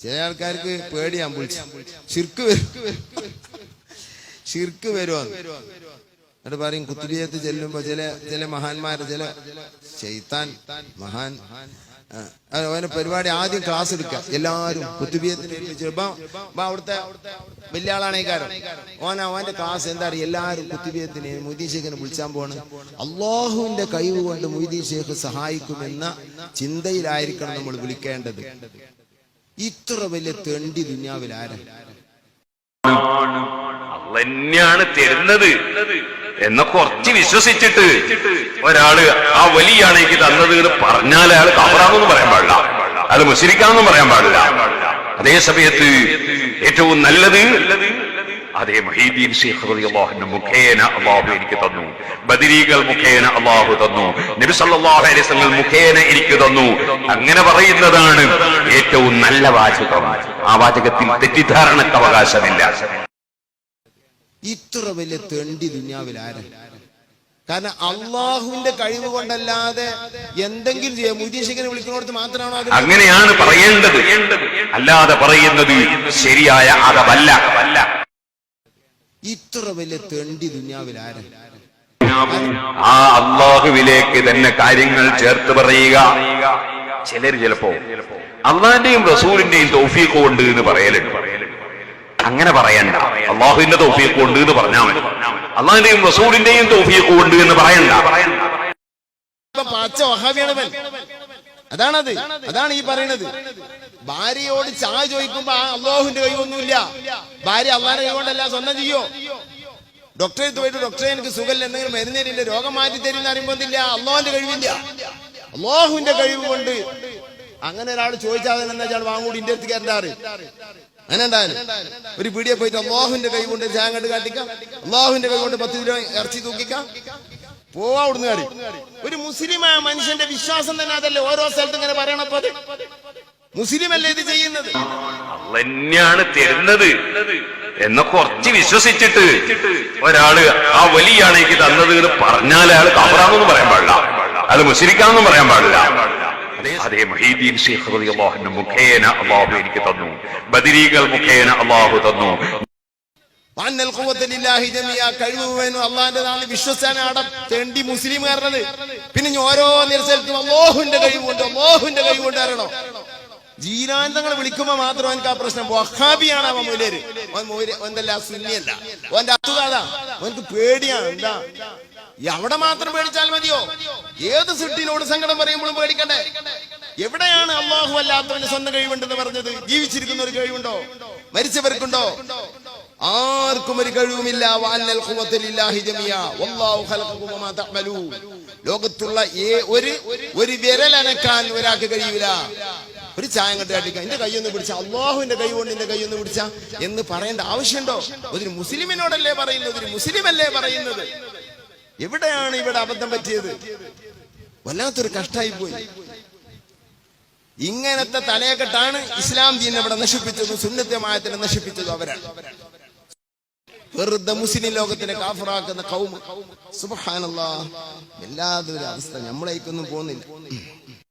ചില ആൾക്കാർക്ക് പേടിയാൻ വിളിച്ചു ഷിർക്ക് വരുമോ എന്നിട്ട് പറയും കുത്തുബിയത്ത് ചെല്ലുമ്പോ ചില മഹാന്മാര് ചില ശൈത്താൻ മഹാൻ അവന്റെ പരിപാടി ആദ്യം ക്ലാസ് എടുക്കുക എല്ലാരും കുത്തുബിയത്തിന് അവിടുത്തെ വലിയ ആളാണേക്കാരൻ അവന്റെ ക്ലാസ് എന്താ പറയുക എല്ലാരും കുത്തുബിയത്തിന് മൊയ്തീൻ ഷേഖിനെ വിളിച്ചാൻ പോണ് അള്ളാഹുവിന്റെ കഴിവ് കൊണ്ട് മൊയ്തീൻ ഷേഖ് സഹായിക്കുമെന്ന ചിന്തയിലായിരിക്കണം നമ്മൾ വിളിക്കേണ്ടത്. ഇത്ര വലിയ തെണ്ടി ദുനിയാവിൽ ആരാ തന്നെയാണ് തരുന്നത് എന്ന കുറച്ച് വിശ്വസിച്ചിട്ട് ഒരാള് ആ വലിയാണ് എനിക്ക് തന്നത് എന്ന് പറഞ്ഞാൽ അയാൾ കബറാണെന്നും പറയാൻ പാടില്ല, അയാൾ മുശ്രിക്കാണെന്നും പറയാൻ പാടില്ല. അതേ സമയത്ത് ഏറ്റവും നല്ലത് അതേ മുഹീദ്ദീൻ ശൈഖ് റളിയല്ലാഹു അൻഹു മുഖേന അല്ലാഹു എനിക്ക് തന്നു, ബദരീകൾ മുഖേന അല്ലാഹു തന്നു, നബി സല്ലല്ലാഹു അലൈഹി വസല്ലം മുഖേന എനിക്ക് തന്നു. അങ്ങനെ പറയുന്നതാണ് ഏറ്റവും നല്ല വാചകം. ആ വാചകത്തിൽ തെറ്റിദ്ധാരണക്ക് അവകാശമില്ല. ഇത്ര വലിയ തെണ്ടി ദുനിയാവിൽ ആരാ? കാരണം അള്ളാഹുവിന്റെ കഴിവ് കൊണ്ടല്ലാതെ എന്തെങ്കിലും ചെയ്യാം. മൊയ്തീൻ ഷേഖിനെ വിളിക്കുന്നിടത്ത് മാത്രമാണോ അത്? അങ്ങനെയാണ് പറയേണ്ടത്, അല്ലാതെ പറയുന്നത് ശരിയായ അതല്ല. ഇത്ര വലിയ തെണ്ടി ദുനിയാവിൽ ആരാ? ആ അള്ളാഹുവിലേക്ക് തന്നെ കാര്യങ്ങൾ ചേർത്ത് പറയുക. ചിലപ്പോ അള്ളാഹിന്റെയും റസൂലിന്റെയും തൗഫീഖ് കൊണ്ട് എന്ന് പറയലുണ്ട്. അങ്ങനെ പറയണ്ട. അള്ളാഹുവിന്റെ തൗഫീഖ് കൊണ്ട് എന്ന് പറഞ്ഞാൽ മതി. അള്ളാഹിന്റെയും റസൂലിന്റെയും തൗഫീഖ് കൊണ്ട് എന്ന് പറയണ്ട. അതാണ് ഈ പറയുന്നത്. ഭാര്യയോട് ചായ ചോദിക്കുമ്പോ ആ അള്ളാഹുവിന്റെ കഴിവൊന്നുമില്ല. ഭാര്യ അള്ളാഹിന്റെ കഴിവുകൊണ്ടല്ല സ്വന്തം ചെയ്യോ. ഡോക്ടറെ പോയിട്ട് ഡോക്ടറെ എനിക്ക് സുഖമില്ല, എന്തെങ്കിലും മരുന്നേരില്ല, രോഗം മാറ്റി തരുന്ന അറിയുമ്പോന്നില്ല. അള്ളാഹുവിന്റെ കഴിവില്ല, അള്ളാഹുവിന്റെ കഴിവ് കൊണ്ട്. അങ്ങനെ ഒരാൾ ചോദിച്ചാൽ എന്താ വാങ്ങൂടി ഇന്റെ അടുത്ത് കയറാറ്. അങ്ങനെ എന്തായാലും ഒരു പീടിയെ പോയിട്ട് അള്ളാഹുവിന്റെ കൈ കൊണ്ട് ചായ കണ്ട് കാട്ടിക്കാം, അള്ളാഹുവിന്റെ കൈ കൊണ്ട് 10 കിലോ ഇറച്ചി തൂക്കിക്കാം, പോവാ അവിടുന്ന് കാര്യം. ഒരു മുസ്ലിമായ മനുഷ്യന്റെ വിശ്വാസം തന്നെ അതല്ലേ ഓരോ സ്ഥലത്തും ഇങ്ങനെ പറയണപ്പോ അത് മുസ്ലിം അല്ലേ ഇത് ചെയ്യുന്നത്? തന്നെയാണ് തരുന്നത് എന്ന കുറച്ച് വിശ്വസിച്ചിട്ട് ഒരാള് ആ വലിയാണ് എനിക്ക് തന്നത് എന്ന് പറഞ്ഞാൽ അയാൾ കബറാണെന്നും പറയാൻ പാടില്ല, അയാൾ മുശ്രിക്കാണെന്നും പറയാൻ പാടില്ല. അതേ മുഹീദ്ദീൻ ശൈഖ് റളിയല്ലാഹു അൻഹു മുഖേന അല്ലാഹു എനിക്ക് തന്നു, ബദരീകൾ മുഖേന അല്ലാഹു തന്നു. അള്ളാഹിന്റെതാണ് വിശ്വസാണ് അവിടെ തെണ്ടി മുസ്ലിം കയറുന്നത്. പിന്നെ ഓരോ സ്ഥലത്തും അല്ലാഹുവിന്റെ കഴിവുണ്ട്, അല്ലാഹുവിന്റെ കഴിവുണ്ട് അറിയണോ? ജീനാന്തങ്ങൾ വിളിക്കുമ്പോ മാത്രം എനിക്ക് ആ പ്രശ്നം. വഹാബിയാണ് അവൻ മൊയിലേര്, എന്തല്ല സുന്നിയല്ല, അവന്റെ അത്തുകാതാ, അവനക്ക് പേടിയാണ്. എന്താ അവിടെ മാത്രം പേടിച്ചാൽ മതിയോ? ഏത് സിട്ടിനോട് സങ്കടം പറയുമ്പോഴും പേടിക്കണ്ടേ? എവിടെയാണ് അള്ളാഹു അല്ലാത്തവന്റെ സ്വന്തം കഴിവുണ്ടെന്ന് പറഞ്ഞത്? ജീവിച്ചിരിക്കുന്ന ഒരു കഴിവുണ്ടോ? മരിച്ചവർക്കുണ്ടോ? ആർക്കും ഒരു കഴിവുമില്ല. ലോകത്തുള്ള ഒരു വിരലനക്കാൻ ഒരാൾക്ക് കഴിയില്ല. ഒരു ചായ കണ്ട് കാട്ടിക്ക എന്റെ കൈയൊന്ന് പിടിച്ച, അള്ളാഹുവിന്റെ കൈ കൊണ്ട് എന്റെ കൈയൊന്ന് പിടിച്ച എന്ന് പറയേണ്ട ആവശ്യമുണ്ടോ? ഒരു മുസ്ലിമിനോടല്ലേ പറയുന്നത്, ഒരു മുസ്ലിമല്ലേ പറയുന്നത്. എവിടെയാണ് ഇവിടെ അബദ്ധം പറ്റിയത്? വല്ലാത്തൊരു കഷ്ടായി പോയി. ഇങ്ങനത്തെ തലയെക്കെട്ടാണ് ഇസ്ലാം ദീൻ ഇവിടെ നശിപ്പിച്ചതും സുന്നത്ത് ജമാഅത്തിനെ നശിപ്പിച്ചതും അവരാണ്. വെറുതെ മുസ്ലിം ലോകത്തിനെ കാഫിറാക്കുന്ന ഖൗം. സുബ്ഹാനല്ലാഹ്, വല്ലാത്തൊരു അവസ്ഥ. നമ്മളേക്കൊന്നും പോകുന്നില്ല.